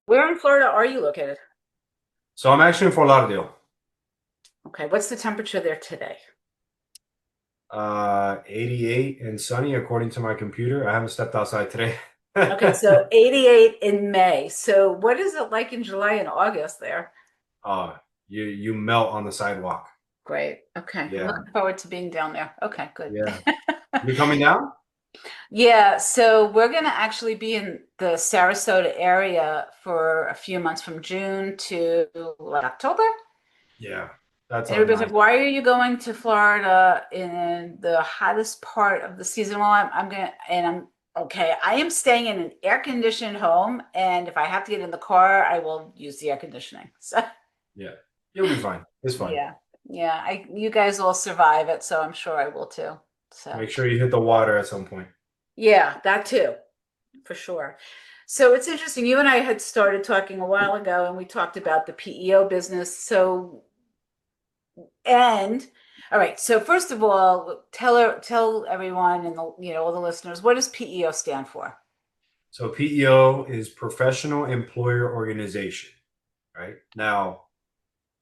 Where in Florida are you located? So I'm actually in Fort Lauderdale. Okay, what's the temperature there today? 88 and sunny according to my computer. I haven't stepped outside today. Okay, so 88 in May. So what is it like in July and August there? uh, you melt on the sidewalk. Great. Okay, I'm Yeah, looking forward to being down there. Okay, good. yeah. You coming down? Yeah, so we're going to actually be in the Sarasota area for a few months from June to what, October? Yeah, that And sounds everybody's nice. like, why are you going to Florida in the hottest part of the season? Well, I'm gonna, and I'm okay. I am staying in an air-conditioned home, and if I have to get in the car, I will use the air conditioning. So, Yeah, you'll be fine. It's fine. yeah, yeah. You guys will survive it, so I'm sure I will too. So, Make sure you hit the water at some point. yeah, that too, for sure. So it's interesting. You and I had started talking a while ago, and we talked about the PEO business. So And all right, so first of all, tell everyone and all the listeners, what does PEO stand for? So PEO is Professional Employer Organization, right? Now,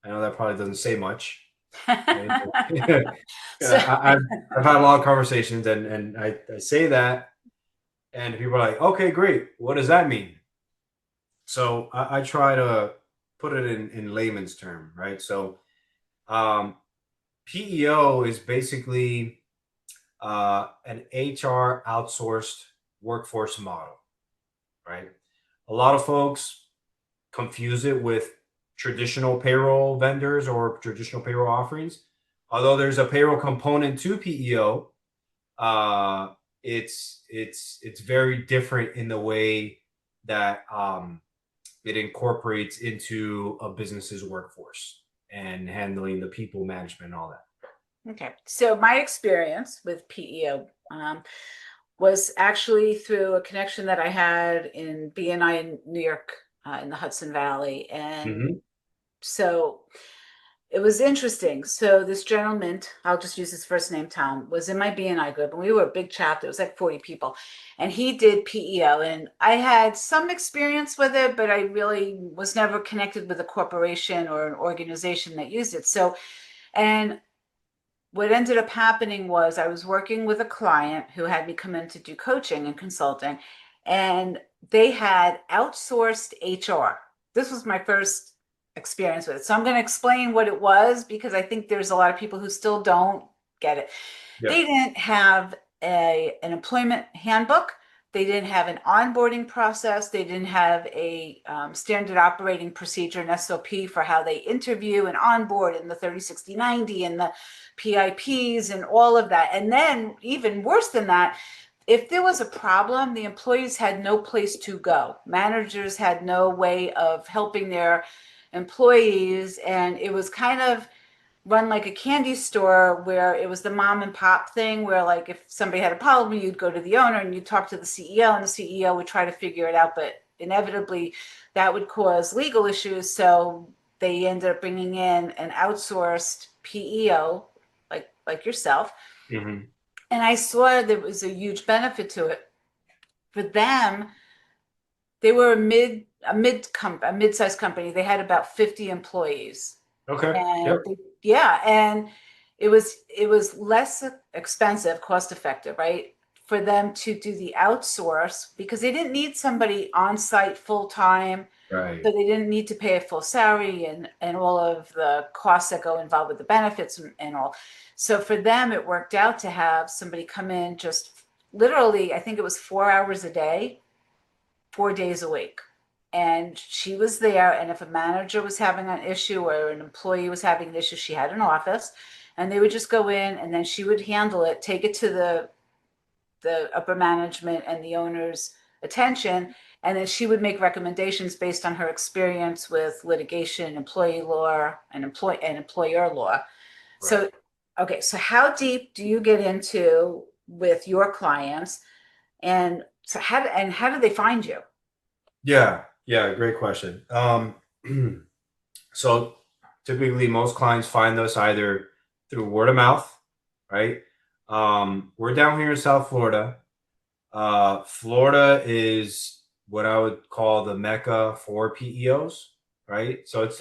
I know that probably doesn't say much. Right? So I've had a lot of conversations, and I say that, and people are like, okay, great. What does that mean? So I try to put it in layman's term, right? So um, PEO is basically an HR outsourced workforce model, right? A lot of folks confuse it with traditional payroll vendors or traditional payroll offerings. Although there's a payroll component to PEO, uh, it's very different in the way that it incorporates into a business's workforce and handling the people management and all that. okay, so my experience with PEO was actually through a connection that I had in BNI in New York, in the Hudson Valley, and Mm-hmm. so it was interesting. So this gentleman, I'll just use his first name, Tom, was in my BNI group, and we were a big chapter. It was like 40 people, and he did PEO, and I had some experience with it, but I really was never connected with a corporation or an organization that used it. So, and what ended up happening was I was working with a client who had me come in to do coaching and consulting, and they had outsourced HR. This was my first experience with it. So I'm going to explain what it was because I think there's a lot of people who still don't get it. Yeah. They didn't have an employment handbook. They didn't have an onboarding process. They didn't have a standard operating procedure and SOP for how they interview and onboard and the 30, 60, 90 and the PIPs and all of that. And then, even worse than that, if there was a problem, the employees had no place to go. Managers had no way of helping their employees. And it was kind of run like a candy store where it was the mom and pop thing where like if somebody had a problem you'd go to the owner and you'd talk to the CEO and the CEO would try to figure it out, but inevitably that would cause legal issues, so they ended up bringing in an outsourced PEO like yourself, Mm-hmm. and I saw there was a huge benefit to it for them. They were a mid-sized company. They had about 50 employees, Okay. and Yep. yeah, and it was less expensive, cost effective, right, for them to do the outsource because they didn't need somebody on site full time, Right. so they didn't need to pay a full salary and all of the costs that go involved with the benefits and all. So for them, it worked out to have somebody come in just literally, I think it was 4 hours a day, 4 days a week. And she was there. And if a manager was having an issue or an employee was having an issue, she had an office and they would just go in and then she would handle it, take it to the upper management and the owner's attention. And then she would make recommendations based on her experience with litigation, employee law, and employer law. Right. So, okay, so how deep do you get into with your clients, and so how do they find you? Yeah. Yeah. Great question. So typically most clients find us either through word of mouth, right? We're down here in South Florida. Florida is what I would call the mecca for PEOs, right? So it's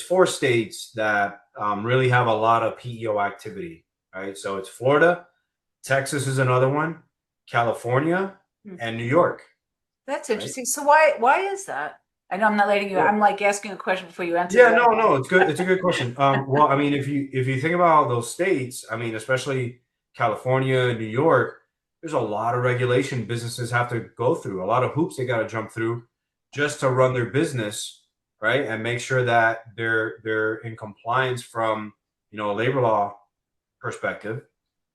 4 states that really have a lot of PEO activity, right? So it's Florida, Texas is another one, California, and New York, That's right? interesting. So why is that? I know I'm not letting you, Well, I'm like asking a question before you answer yeah, the other one. no, it's good. It's a good question. Well, I mean, if you think about those states, I mean, especially California, New York, there's a lot of regulation businesses have to go through, a lot of hoops they got to jump through just to run their business, right? And make sure that they're in compliance from, a labor law perspective.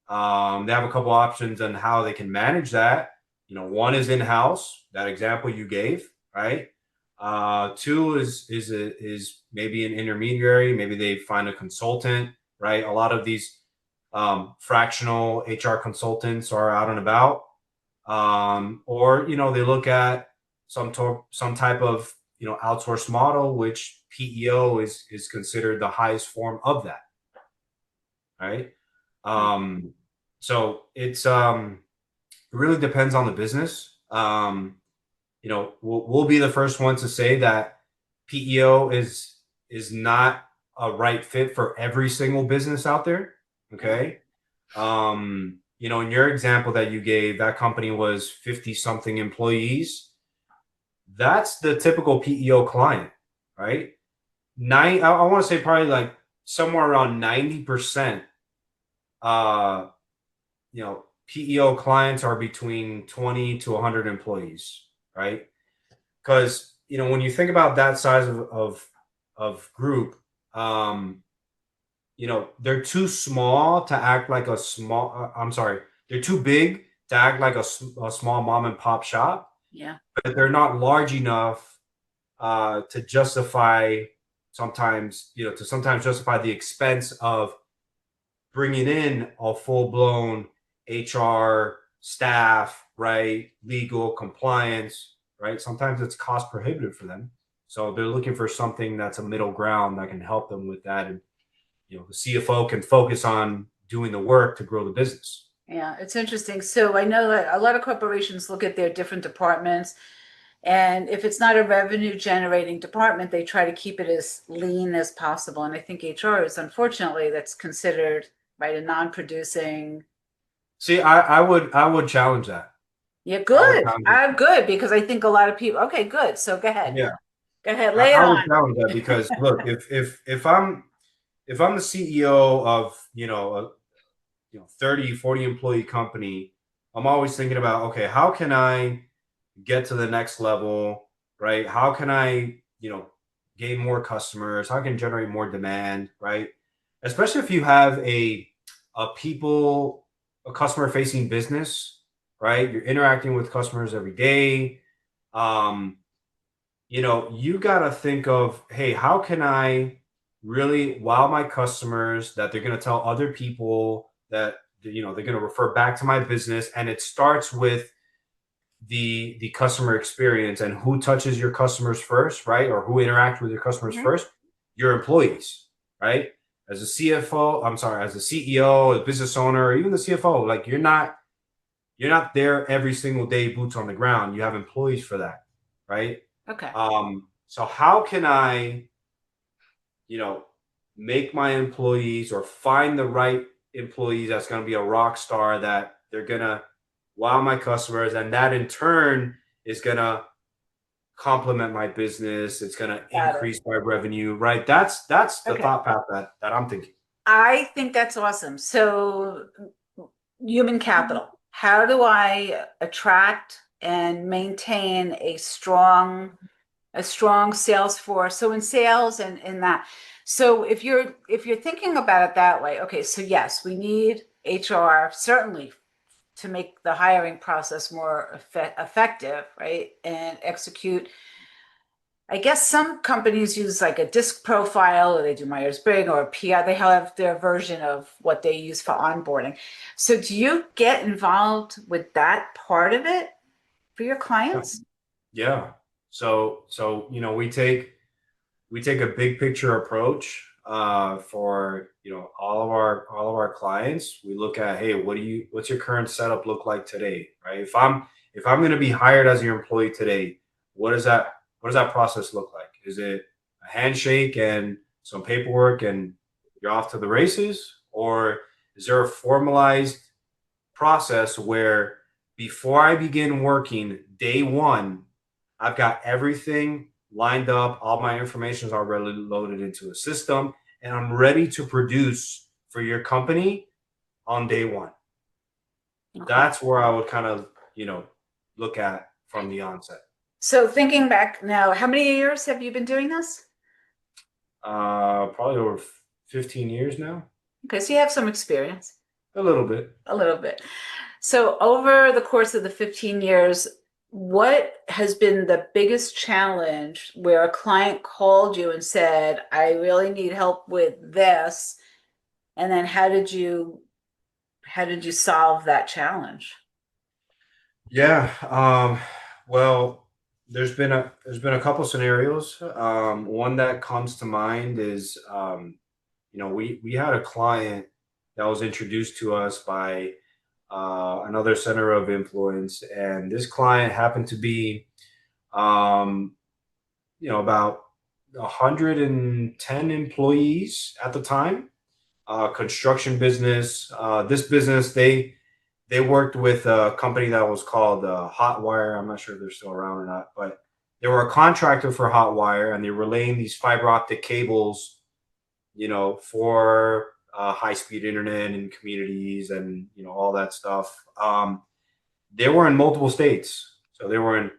They have a couple options on how they can manage that. One is in house, that example you gave, right? Two is maybe an intermediary. Maybe they find a consultant, right? A lot of these fractional HR consultants are out and about, or they look at some type of outsourced model, which PEO is considered the highest form of that, right? Um, so it really depends on the business. We'll be the first one to say that PEO is not a right fit for every single business out there. Okay. In your example that you gave, that company was 50 something employees. That's the typical PEO client, right? I want to say probably like somewhere around 90%, uh, PEO clients are between 20 to 100 employees, right? Because when you think about that size of group, um, they're too small to act like a small. I'm sorry, they're too big to act like a small mom and pop shop, Yeah. but they're not large enough to justify sometimes justify the expense of bringing in a full blown HR staff, right? Legal compliance, right? Sometimes it's cost prohibitive for them. So they're looking for something that's a middle ground that can help them with that. And, the CFO can focus on doing the work to grow the business. Yeah, it's interesting. So I know that a lot of corporations look at their different departments, and if it's not a revenue generating department, they try to keep it as lean as possible. And I think HR is unfortunately that's considered right a non-producing. See, I would challenge that. Yeah, I would good. challenge I'm that. good because I think a lot of people. Okay, good. So go ahead. Yeah, Go ahead. I, Lay it I would on. challenge that because look, if I'm the CEO of a 30, 40 employee company, I'm always thinking about, okay, how can I get to the next level, right? How can I, gain more customers? How can I generate more demand, right? Especially if you have a customer facing business, right? You're interacting with customers every day. Um, you got to think of, hey, how can I really wow my customers that they're going to tell other people that they're going to refer back to my business, and it starts with the customer experience and who touches your customers first, right? Or who interacts with your customers Mhm. first? Your employees, right? As a CFO, I'm sorry, as a CEO, a business owner, or even the CFO, like you're not there every single day, boots on the ground. You have employees for that, right? Okay. So how can I, you know, make my employees or find the right employees that's going to be a rock star that they're going to wow my customers, and that in turn is going to complement my business. It's going to Got it. increase my revenue, right? That's the Okay. thought path that I'm thinking. I think that's awesome. So human capital. How do I attract and maintain a strong sales force? So in sales and in that. So if you're thinking about it that way, okay, so yes, we need HR certainly to make the hiring process more effective, right? And execute. I guess some companies use like a disc profile, or they do Myers-Briggs or a PI. They have their version of what they use for onboarding. So do you get involved with that part of it for your Yeah. clients? Yeah. So we take a big picture approach for all of our clients. We look at, hey, what's your current setup look like today, right? if I'm going to be hired as your employee today, what does that process look like? Is it a handshake and some paperwork and you're off to the races? Or is there a formalized process where before I begin working day one, I've got everything lined up, all my information is already loaded into a system, and I'm ready to produce for your company on day one? Okay. That's where I would kind of, look at from the onset. So thinking back now, how many years have you been doing this? Probably over 15 years now. Okay, so you have some experience. A little bit. A little bit. So over the course of the 15 years, what has been the biggest challenge where a client called you and said, I really need help with this? And then how did you solve that challenge? Yeah. Well, there's been a couple scenarios. One that comes to mind is, we had a client that was introduced to us by another center of influence, and this client happened to be, about 110 employees at the time. Construction business. This business, they worked with a company that was called Hotwire. I'm not sure if they're still around or not, but they were a contractor for Hotwire, and they were laying these fiber optic cables, for high speed internet in communities and all that stuff. They were in multiple states, so they were in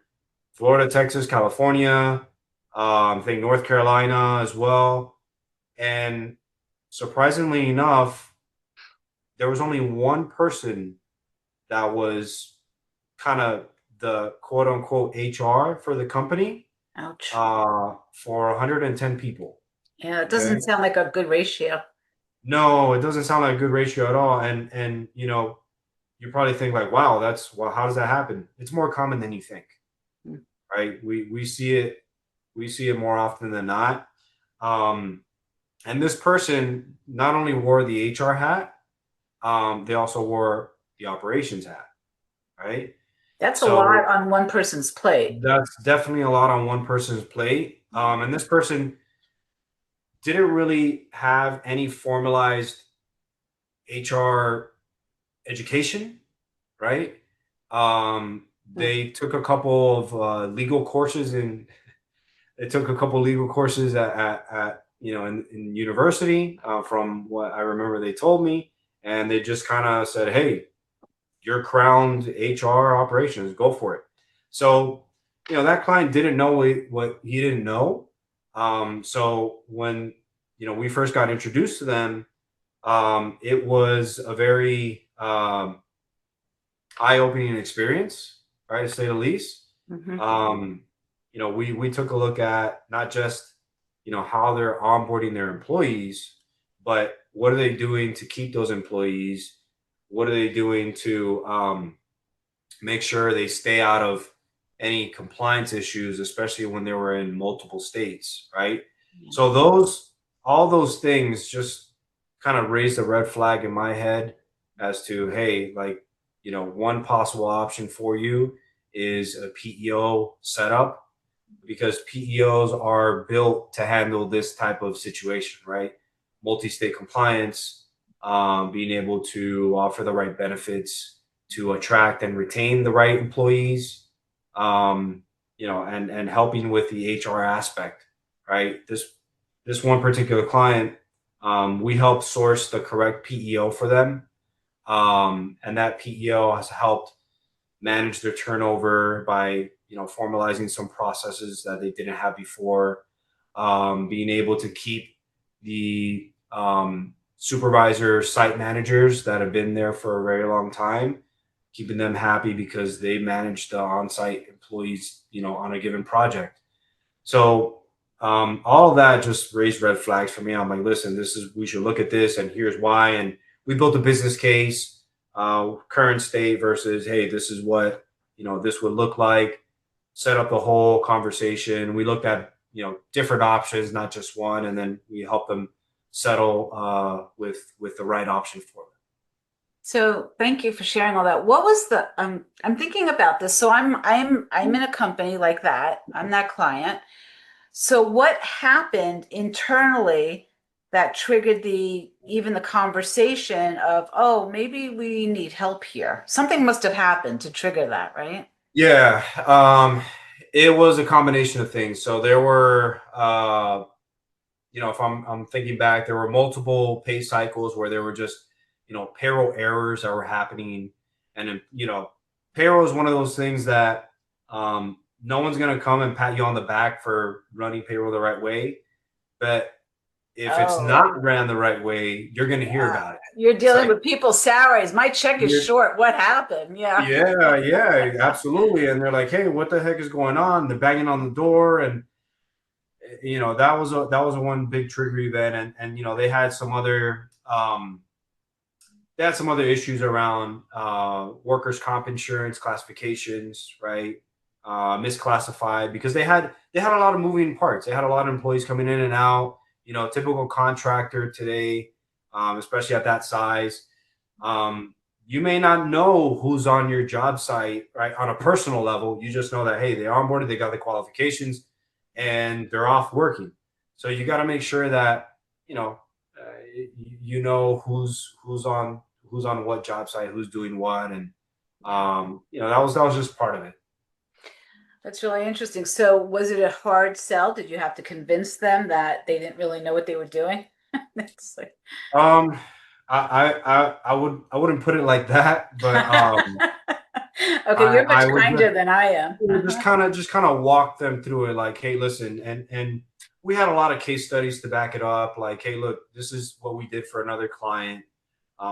Florida, Texas, California, I think North Carolina as well, and surprisingly enough, there was only one person that was kind of the quote unquote HR for the company Ouch. for 110 people. Yeah, it Okay. doesn't sound like a good ratio. No, it doesn't sound like a good ratio at all. And you probably think like, wow, how does that happen? It's more common than you think, Hmm. right? We see it more often than not. And this person not only wore the HR hat, they also wore the operations hat, right? That's a lot So on one person's plate. that's definitely a lot on one person's plate. And this person didn't really have any formalized HR education, right? Hmm. They took a couple of legal courses in They took a couple legal courses in university, from what I remember they told me, and they just kind of said, "Hey, you're crowned HR operations, go for it." So that client didn't know what he didn't know. So when we first got introduced to them, it was a very eye-opening experience, right, to say the least. Hmm. We took a look at not just how they're onboarding their employees, but what are they doing to keep those employees? What are they doing to make sure they stay out of any compliance issues, especially when they were in multiple states, right? Yeah. So all those things just kind of raised a red flag in my head as to, hey, like, one possible option for you is a PEO setup, because PEOs are built to handle this type of situation, right? Multi-state compliance, being able to offer the right benefits to attract and retain the right employees, and helping with the HR aspect, right? This one particular client, we helped source the correct PEO for them, and that PEO has helped manage their turnover by formalizing some processes that they didn't have before, being able to keep the supervisor site managers that have been there for a very long time, keeping them happy because they manage the on-site employees on a given project. So all of that just raised red flags for me. I'm like, listen, we should look at this, and here's why. And we built a business case, current state versus, hey, this is what this would look like. Set up the whole conversation. We looked at different options, not just one, and then we helped them settle with the right option for them. So thank you for sharing all that. What was the I'm thinking about this. So I'm in a company like that. I'm that client. So what happened internally that triggered the even the conversation of, oh, maybe we need help here. Something must have happened to trigger that, right? Yeah, it was a combination of things. So there were, if I'm thinking back, there were multiple pay cycles where there were just, payroll errors that were happening, and then, payroll is one of those things that no one's gonna come and pat you on the back for running payroll the right way, but if it's Oh, not ran the right way, you're gonna hear yeah. about it. You're It's dealing like with people's salaries. My check is you're short. What happened? Yeah. Yeah, yeah, absolutely. And they're like, "Hey, what the heck is going on?" They're banging on the door, and that was a one big trigger event, and they had some other issues around workers' comp insurance classifications, right? Misclassified because they had a lot of moving parts. They had a lot of employees coming in and out. Typical contractor today, especially at that size. Um, you may not know who's on your job site, right? On a personal level, you just know that, hey, they onboarded, they got the qualifications, and they're off working. So you got to make sure that you know you know who's on what job site, who's doing what, and that was just part of it. That's really interesting. So was it a hard sell? Did you have to convince them that they didn't really know what they were doing? It's like, Um, I wouldn't put it like that, but okay, I you're much I would kinder than I am. just kind of walk them through it, like, hey, listen, and we had a lot of case studies to back it up, like, hey, look, this is what we did for another client,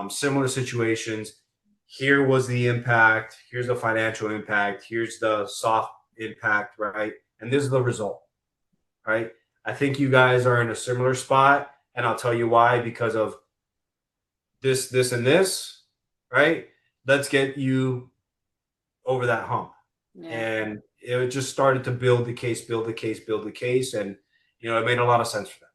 similar situations. Here was the impact. Here's the financial impact. Here's the soft impact, right? And this is the result, right? I think you guys are in a similar spot, and I'll tell you why, because of this, and this, right? Let's get you over that hump. Yeah, And it just started to build the case, build the case, build the case, and it made a lot of sense for them.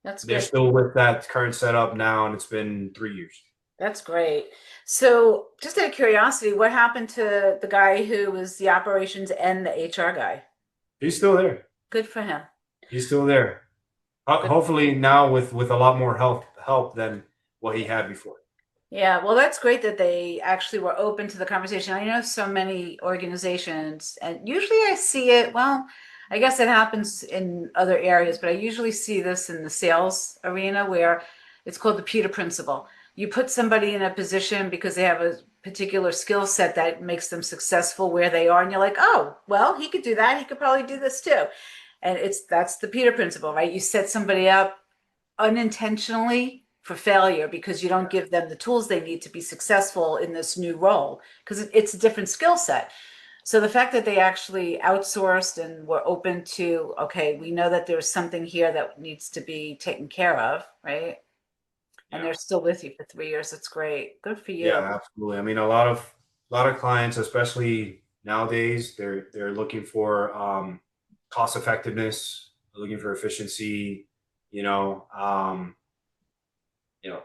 that's They're good. still with that current setup now, and it's been 3 years. That's great. So, just out of curiosity, what happened to the guy who was the operations and the HR guy? He's still there. Good for him. He's still there. Good. Hopefully now with a lot more help than what he had before. Yeah, well, that's great that they actually were open to the conversation. I know so many organizations, and usually I see it, well, I guess it happens in other areas, but I usually see this in the sales arena where it's called the Peter principle. You put somebody in a position because they have a particular skill set that makes them successful where they are, and you're like, oh, well, he could do that. He could probably do this too. And that's the Peter principle, right? You set somebody up unintentionally for failure because you don't give them the tools they need to be successful in this new role because it's a different skill set. So the fact that they actually outsourced and were open to, okay, we know that there's something here that needs to be taken care of, right? And Yeah. they're still with you for 3 years. That's great. Good for Yeah, you. absolutely. I mean, a lot of clients, especially nowadays, they're looking for cost effectiveness, they're looking for efficiency. You know, um, you know,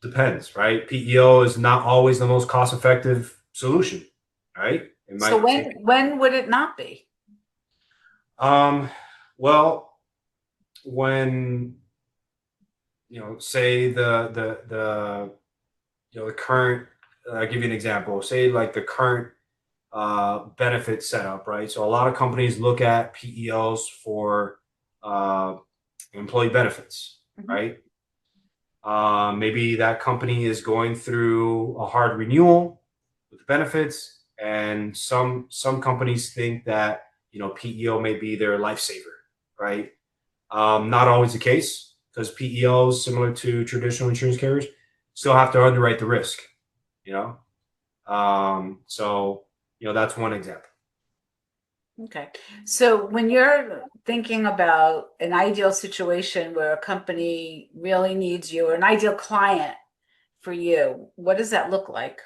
depends, right? PEO is not always the most cost effective solution, right? It So might when take. when would it not be? Um, well, when say the current. I'll give you an example. Say like the current benefit setup, right? So a lot of companies look at PEOs for uh, employee benefits, Mhm. right? Maybe that company is going through a hard renewal with the benefits, and some companies think that PEO may be their lifesaver, right? Not always the case because PEOs, similar to traditional insurance carriers, still have to underwrite the risk. You know, so that's one example. Okay. So when you're thinking about an ideal situation where a company really needs you or an ideal client for you, what does that look like?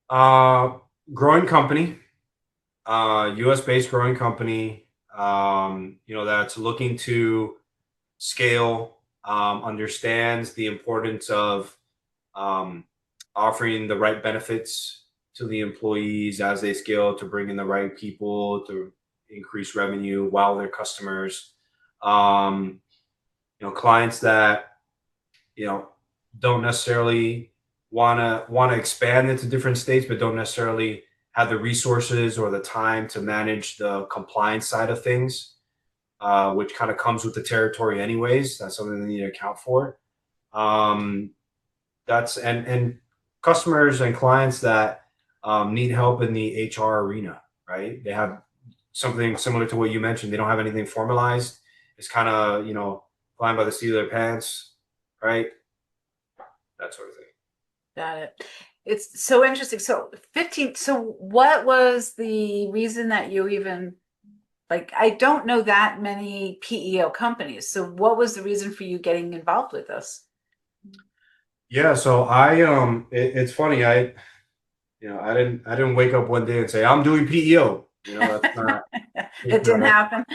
Uh, Growing company, U.S. based growing company, that's looking to scale, understands the importance of, um, offering the right benefits to the employees as they scale to bring in the right people to increase revenue while they're customers. Um, clients that, you know, don't necessarily want to expand into different states, but don't necessarily have the resources or the time to manage the compliance side of things, which kind of comes with the territory anyways. That's something they need to account for. Um, that's and customers and clients that need help in the HR arena, right? They have something similar to what you mentioned. They don't have anything formalized. It's kind of, flying by the seat of their pants, right? That sort of thing. Got it. It's so interesting. So 15, so what was the reason that you even, like, I don't know that many PEO companies. So what was the reason for you getting involved with this? Yeah, so it's funny. I didn't wake up one day and say I'm doing PEO. That's not It didn't happen.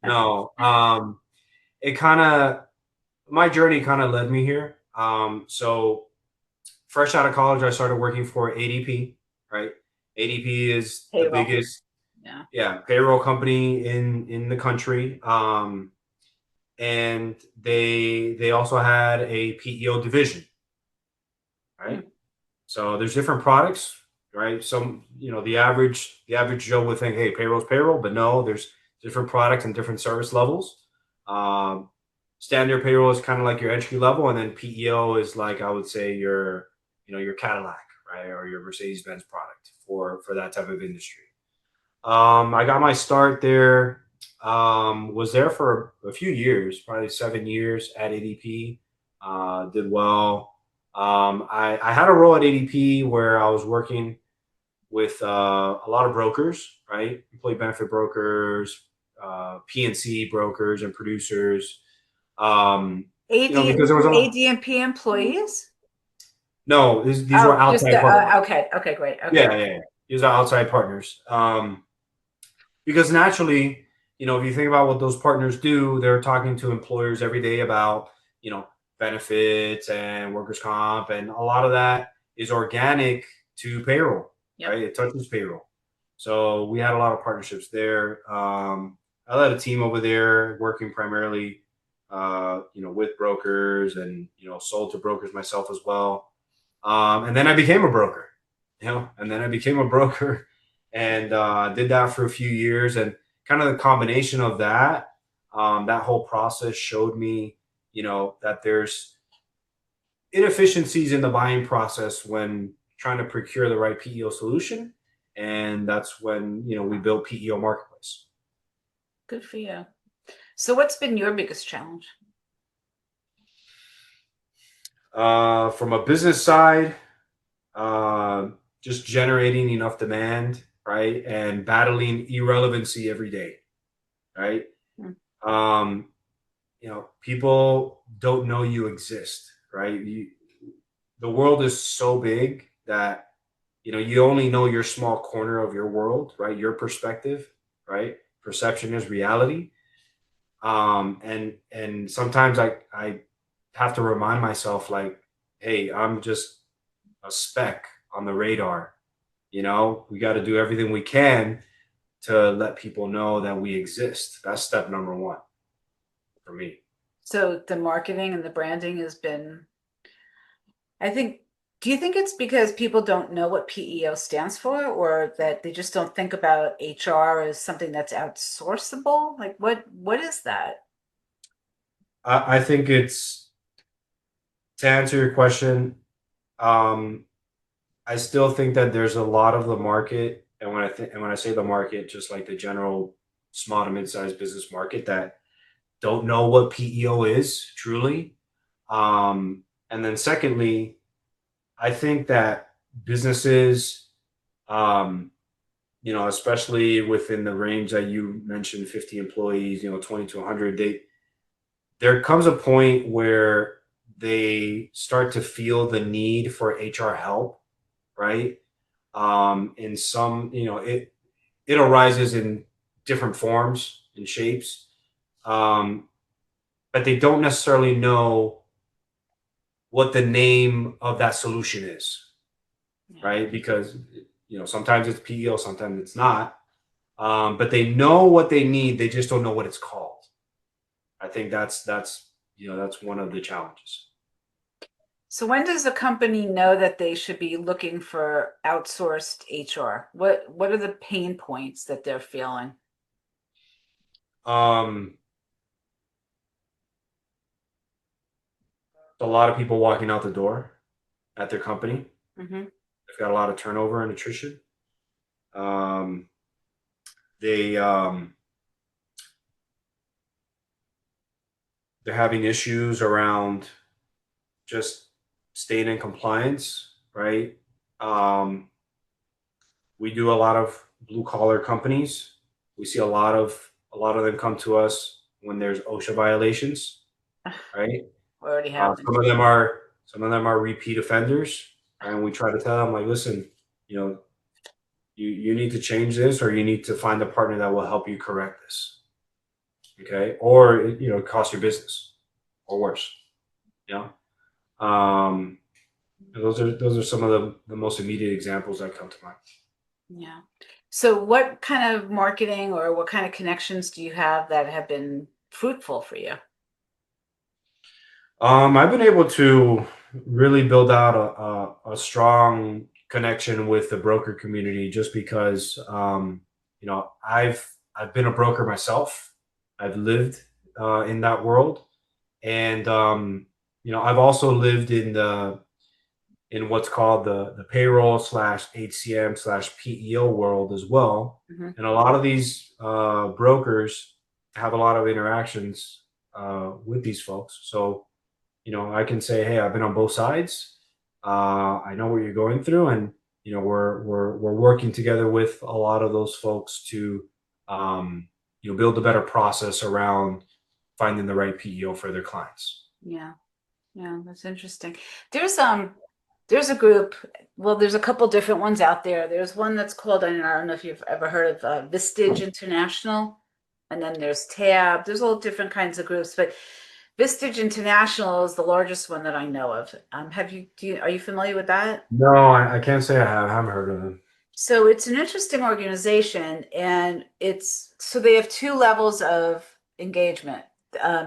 no. It kind of My journey kind of led me here. So fresh out of college, I started working for ADP, right? ADP is the Payroll. biggest, Yeah. yeah, payroll company in the country. And they also had a PEO division, right? Mm. So there's different products, right? Some, the average Joe would think, hey, payroll's payroll, but no, there's different products and different service levels. Um, Standard payroll is kind of like your entry level, and then PEO is like, I would say, your Cadillac, right, or your Mercedes Benz product for that type of industry. I got my start there. Was there for a few years, probably 7 years at ADP. Did well. I had a role at ADP where I was working with a lot of brokers, right? Employee benefit brokers, PNC brokers, and producers. AD, Because there was a lot. AD&P employees? No, these were Oh, just outside partners. okay. Okay, great. Okay. Yeah, yeah, yeah. These are outside partners. Because naturally, if you think about what those partners do, they're talking to employers every day about, benefits and workers' comp, and a lot of that is organic to payroll, Yep. right? It touches payroll. So we had a lot of partnerships there. I led a team over there working primarily, with brokers and, sold to brokers myself as well. And then I became a broker, and then I became a broker and did that for a few years. And kind of the combination of that, that whole process showed me, that there's inefficiencies in the buying process when trying to procure the right PEO solution. And that's when, we built PEO Marketplace. Good for you. So what's been your biggest challenge? From a business side, uh, just generating enough demand, right? And battling irrelevancy every day, right? Hmm. People don't know you exist, right? The world is so big that, you only know your small corner of your world, right? Your perspective, right? Perception is reality. And sometimes I have to remind myself, like, hey, I'm just a speck on the radar. We got to do everything we can to let people know that we exist. That's step number one for me. So the marketing and the branding has been, I think, do you think it's because people don't know what PEO stands for, or that they just don't think about HR as something that's outsourceable? Like what is that? I think it's to answer your question. Um, I still think that there's a lot of the market, and when I say the market, just like the general small to mid-sized business market, that don't know what PEO is truly. And then secondly, I think that businesses, um, especially within the range that you mentioned, 50 employees, 20 to 100, there comes a point where they start to feel the need for HR help, right? In some, it arises in different forms and shapes, um, but they don't necessarily know what the name of that solution is, right? Because sometimes it's PEO, sometimes it's not. But they know what they need, they just don't know what it's called. I think that's one of the challenges. So when does a company know that they should be looking for outsourced HR? What are the pain points that they're feeling? Um, a lot of people walking out the door at their company. Mm-hmm. They've got a lot of turnover and attrition. Um, they they're having issues around just staying in compliance, right? Um, we do a lot of blue collar companies. We see a lot of them come to us when there's OSHA violations, right? Already happened. Some of them are repeat offenders, and we try to tell them, like, listen, you know, you need to change this, or you need to find a partner that will help you correct this, okay? Or it costs your business, or worse, you know. Those are some of the most immediate examples that come to mind. Yeah. So what kind of marketing or what kind of connections do you have that have been fruitful for you? I've been able to really build out a strong connection with the broker community just because I've been a broker myself. I've lived in that world, and I've also lived in what's called the payroll slash HCM slash PEO world as well. Mm-hmm. And a lot of these brokers have a lot of interactions with these folks. So, I can say, hey, I've been on both sides. I know what you're going through, and we're working together with a lot of those folks to build a better process around finding the right PEO for their clients. Yeah. Yeah, that's interesting. There's a group, well, there's a couple different ones out there. There's one that's called, I don't know if you've ever heard of Vistage International, and then there's Tab. There's all different kinds of groups, but Vistage International is the largest one that I know of. Are you familiar with that? No, I can't say I haven't heard of them. So it's an interesting organization, and so they have two levels of engagement.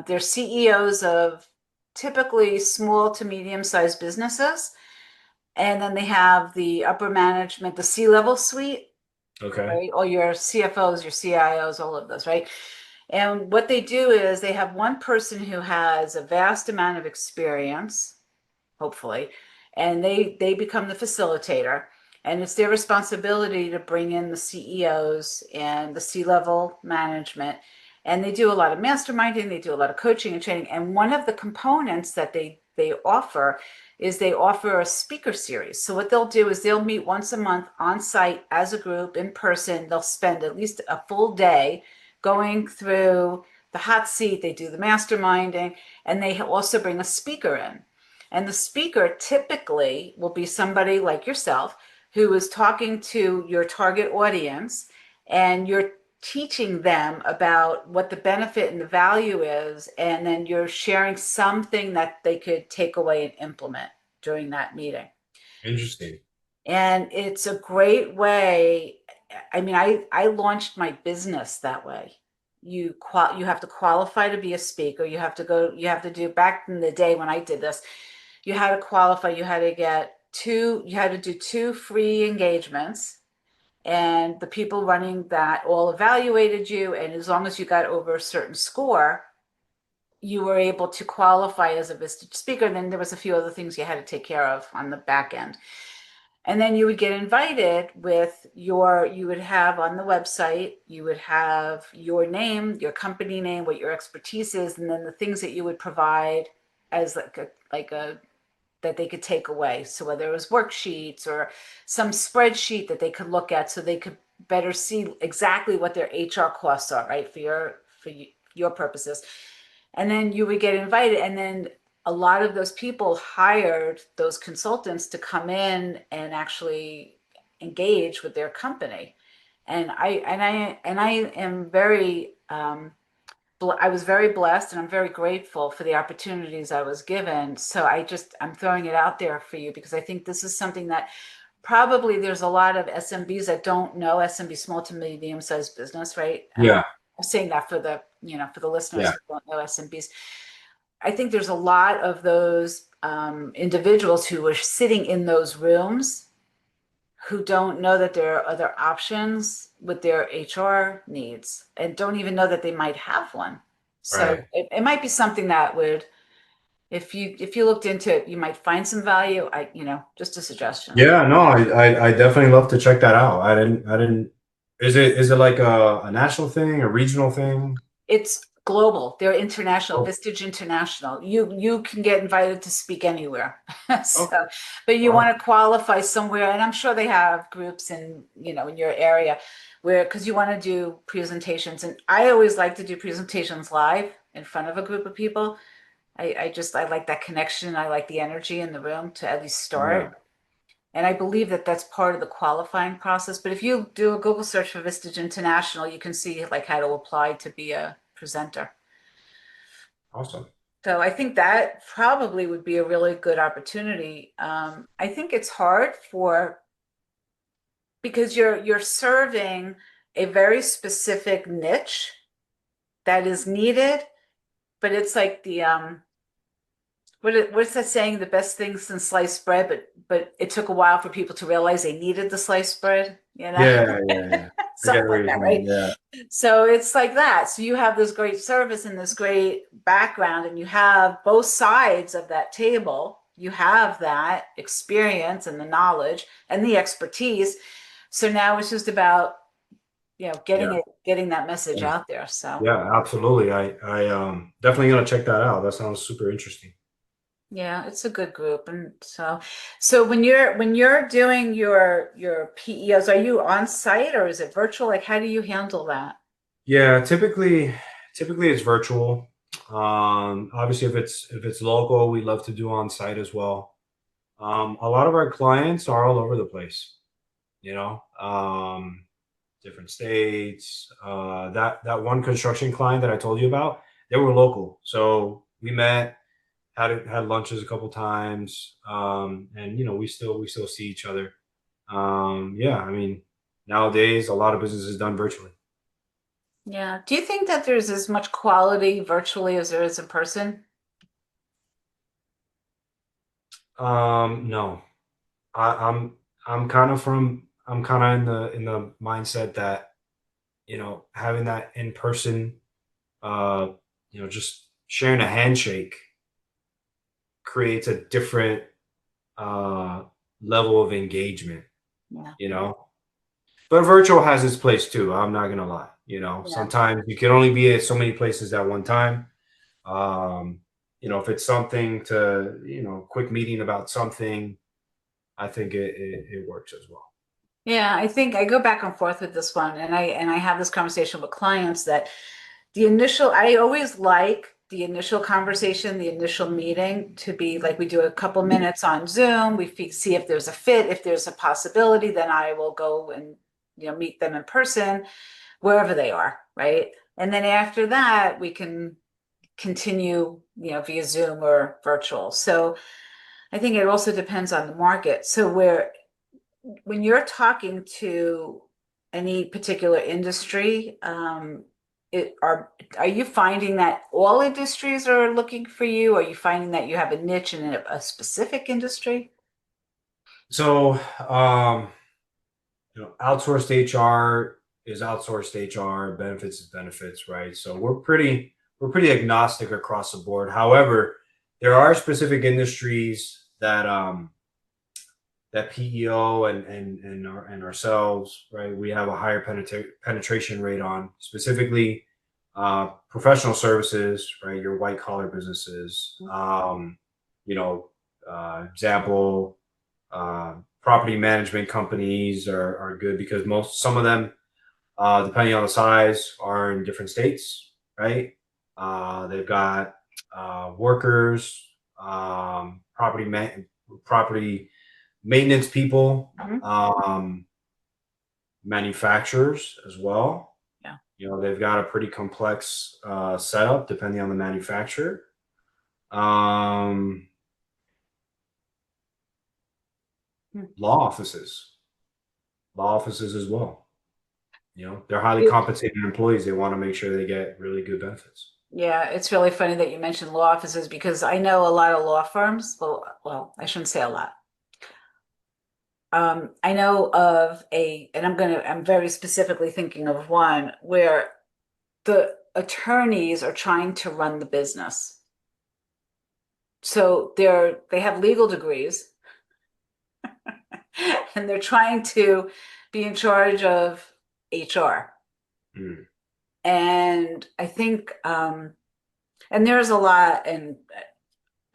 They're CEOs of typically small to medium-sized businesses, and then they have the upper management, the C-level suite, Okay. right? All your CFOs, your CIOs, all of those, right? And what they do is they have one person who has a vast amount of experience, hopefully, and they become the facilitator. And it's their responsibility to bring in the CEOs and the C-level management. And they do a lot of masterminding, they do a lot of coaching and training. And one of the components that they offer is they offer a speaker series. So what they'll do is they'll meet once a month on site as a group in person. They'll spend at least a full day going through the hot seat. They do the masterminding, and they also bring a speaker in. And the speaker typically will be somebody like yourself who is talking to your target audience, and you're teaching them about what the benefit and the value is, and then you're sharing something that they could take away and implement during that meeting. Interesting. And it's a great way. I mean, I launched my business that way. You have to qualify to be a speaker. You have to do, back in the day when I did this, you had to qualify, you had to do two free engagements, and the people running that all evaluated you, and as long as you got over a certain score, you were able to qualify as a visited speaker. And then there was a few other things you had to take care of on the back end. And then you would get invited you would have on the website, you would have your name, your company name, what your expertise is, and then the things that you would provide as like a that they could take away. So whether it was worksheets or some spreadsheet that they could look at, so they could better see exactly what their HR costs are, right, for your purposes. And then you would get invited, and then a lot of those people hired those consultants to come in and actually engage with their company. And I am very I was very blessed, and I'm very grateful for the opportunities I was given. So I'm throwing it out there for you because I think this is something that probably there's a lot of SMBs that don't know SMB, small to medium sized business, right? Yeah. I'm saying that for the, for the listeners Yeah. who don't know SMBs. I think there's a lot of those individuals who are sitting in those rooms who don't know that there are other options with their HR needs and don't even know that they might have one. So Right. it might be something that would, if you looked into it, you might find some value. Just a suggestion. Yeah, no, I definitely love to check that out. I didn't. Is it like a national thing, a regional thing? It's global. They're international, Oh, Vistage International. You can get invited to speak anywhere. okay. So, but you Wow. want to qualify somewhere, and I'm sure they have groups in your area where, because you want to do presentations. And I always like to do presentations live in front of a group of people. I like that connection. I like the energy in the room to at least Yeah. start. And I believe that that's part of the qualifying process. But if you do a Google search for Vistage International, you can see like how to apply to be a presenter. Awesome. So I think that probably would be a really good opportunity. I think it's hard because you're serving a very specific niche that is needed, but it's like the what's that saying? The best thing since sliced bread, but it took a while for people to realize they needed the sliced bread, Yeah, yeah, yeah. I get something what like you're that, saying. right? Yeah. So it's like that. So you have this great service and this great background, and you have both sides of that table. You have that experience and the knowledge and the expertise. So now it's just about, Yeah. getting that message out there. So Yeah, absolutely. I definitely gonna check that out. That sounds super interesting. yeah, it's a good group. And so when you're doing your PEOs, are you on site or is it virtual? Like, how do you handle that? Yeah, typically it's virtual. Obviously if it's local, we love to do on site as well. A lot of our clients are all over the place, you know, different states. That one construction client that I told you about, they were local. So we met, had lunches a couple times, and we still see each other. Yeah, I mean, nowadays a lot of business is done virtually. Yeah. Do you think that there's as much quality virtually as there is in person? No, I, I'm I'm kind of in the mindset that having that in person, uh, just sharing a handshake creates a different uh level of engagement. Yeah. You know, but virtual has its place too. I'm not gonna lie. Yeah. Sometimes you can only be at so many places at one time. Um, if it's something to, quick meeting about something, I think it works as well. Yeah, I think I go back and forth with this one, and I have this conversation with clients that I always like the initial conversation, the initial meeting to be like we do a couple minutes on Zoom. See if there's a fit, if there's a possibility, then I will go and meet them in person wherever they are, right? And then after that, we can continue, via Zoom or virtual. So I think it also depends on the market. So when you're talking to any particular industry, are you finding that all industries are looking for you? Are you finding that you have a niche in a specific industry? So, outsourced HR is outsourced HR, benefits is benefits, right? So we're pretty agnostic across the board. However, there are specific industries that PEO and ourselves, right? We have a higher penetration rate on, specifically professional services, right? Your white collar businesses. Example, property management companies are good because some of them, depending on the size, are in different states, right? They've got workers, property maintenance people, Mhm. manufacturers as well. Yeah. They've got a pretty complex setup depending on the manufacturer. Um, law offices, as well. They're highly compensated employees. They want to make sure they get really good benefits. Yeah, it's really funny that you mentioned law offices because I know a lot of law firms. Well, I shouldn't say a lot. I know of and I'm very specifically thinking of one where the attorneys are trying to run the business. So they have legal degrees and they're trying to be in charge of HR. Mm. And I think, and there's a lot, and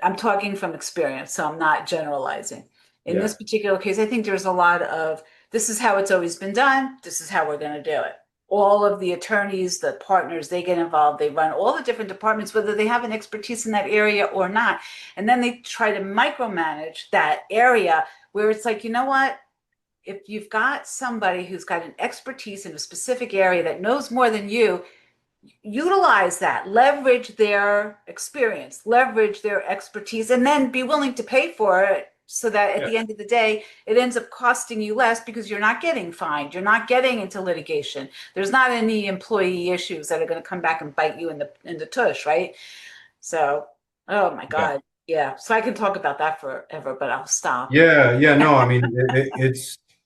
I'm talking from experience, so I'm not generalizing. In Yeah. this particular case, I think there's a lot of this is how it's always been done. This is how we're going to do it. All of the attorneys, the partners, they get involved. They run all the different departments, whether they have an expertise in that area or not. And then they try to micromanage that area where it's like, you know what? If you've got somebody who's got an expertise in a specific area that knows more than you, utilize that, leverage their experience, leverage their expertise, and then be willing to pay for it so that at the end of the day, it ends up costing you less because you're not getting fined. You're not getting into litigation. There's not any employee issues that are going to come back and bite you in the tush, right? So, oh my Yeah. God. Yeah. So I can talk about that forever, but I'll stop. Yeah. Yeah. No, I mean,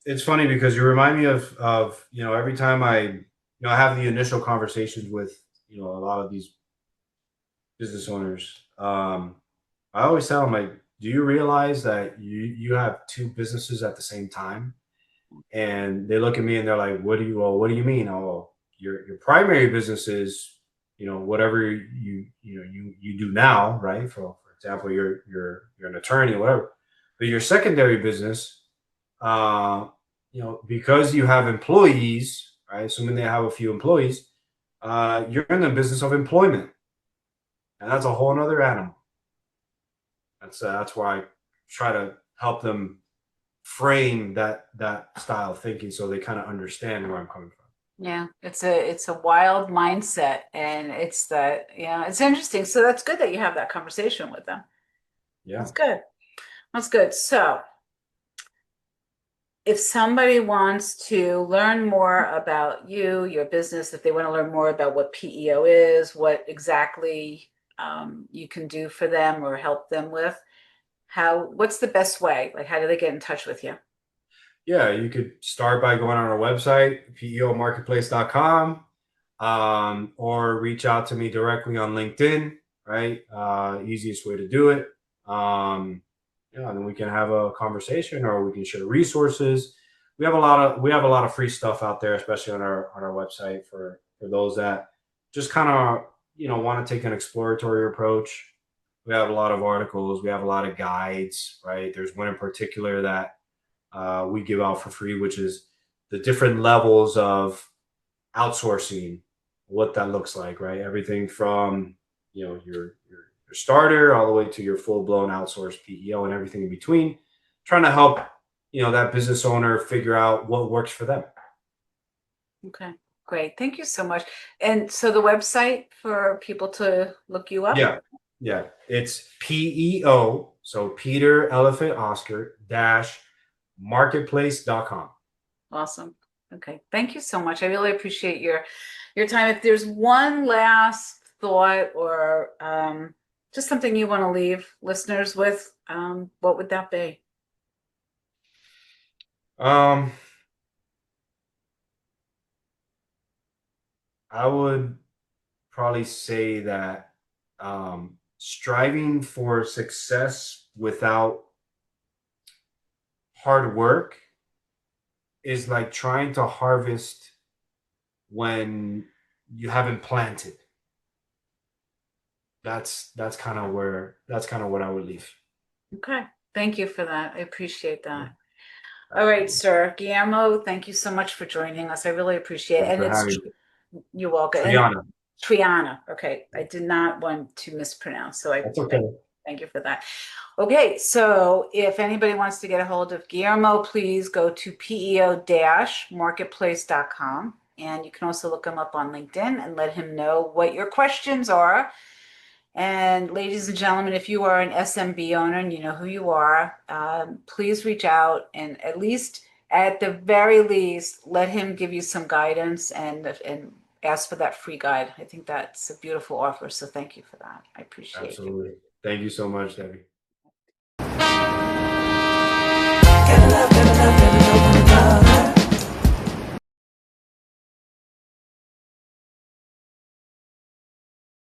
it's funny because you remind me of, every time I have the initial conversations with, a lot of these business owners. I always tell them, like, do you realize that you have two businesses at the same time? And they look at me and they're like, what do you mean? Oh, your primary business is, whatever you do now, right? For example, you're an attorney or whatever. But your secondary business, because you have employees, right? Assuming they have a few employees, you're in the business of employment. And that's a whole nother animal. That's why I try to help them frame that style of thinking so they kind of understand where I'm coming from. Yeah, it's a wild mindset, and it's interesting. So that's good that you have that conversation with them. Yeah. That's good. That's good. So if somebody wants to learn more about you, your business, if they want to learn more about what PEO is, what exactly you can do for them or help them with, what's the best way? Like, how do they get in touch with you? Yeah, you could start by going on our website, PEOmarketplace.com, or reach out to me directly on LinkedIn, right? Easiest way to do it. And then we can have a conversation, or we can share resources. We have a lot of free stuff out there, especially on our website for those that just kind of want to take an exploratory approach. We have a lot of articles. We have a lot of guides, right? There's one in particular that we give out for free, which is the different levels of outsourcing, what that looks like, right? Everything from your starter all the way to your full blown outsourced PEO and everything in between, trying to help that business owner figure out what works for them. Okay, great. Thank you so much. And so the website for people to look you up? Yeah. It's PEO, so Peter Elephant Oscar dash marketplace.com. Awesome. Okay. Thank you so much. I really appreciate your time. If there's one last thought or just something you want to leave listeners with, what would that be? I would probably say that striving for success without hard work is like trying to harvest when you haven't planted. That's kind of what I would leave. Okay. Thank you for that. I appreciate that. All right, sir. Guillermo, thank you so much for joining us. I really appreciate it. And you're welcome. Triana. Triana. Okay. I did not want to mispronounce. So That's okay. thank you for that. Okay. So if anybody wants to get a hold of Guillermo, please go to PEO-marketplace.com. And you can also look him up on LinkedIn and let him know what your questions are. And ladies and gentlemen, if you are an SMB owner and you know who you are, please reach out and at the very least, let him give you some guidance and ask for that free guide. I think that's a beautiful offer. So thank you for that. I appreciate you. Absolutely. Thank you so much, Debbie.